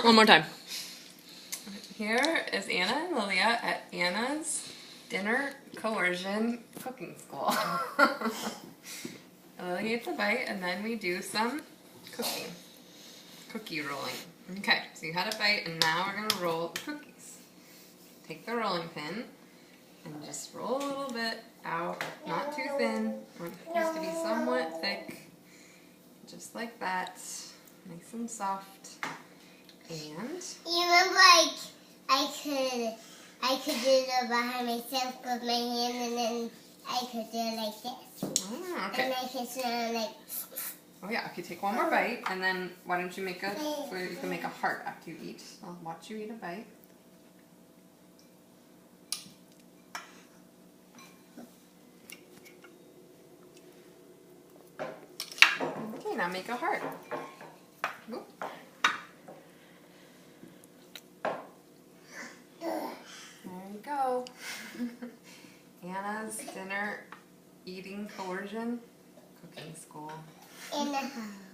One more time. Here is Anna and Lilia at Anna's Dinner Coercion Cooking School. Lilia gets a bite, and then we do some cookie rolling. Okay, so you had a bite, and now we're going to roll the cookies. Take the rolling pin and just roll a little bit out, not too thin. I want the cookies to be somewhat thick, just like that, nice and soft. And you remember, like, I could do it behind myself with my hand, and then I could do it like this. oh, okay. And I could smell like. Oh yeah, okay, take one more bite, and then why don't you make you can make a heart after you eat. I'll watch you eat a bite. Okay, now make a heart. Oop. There you go. Anna's Dinner Eating Coercion Cooking School. In the house.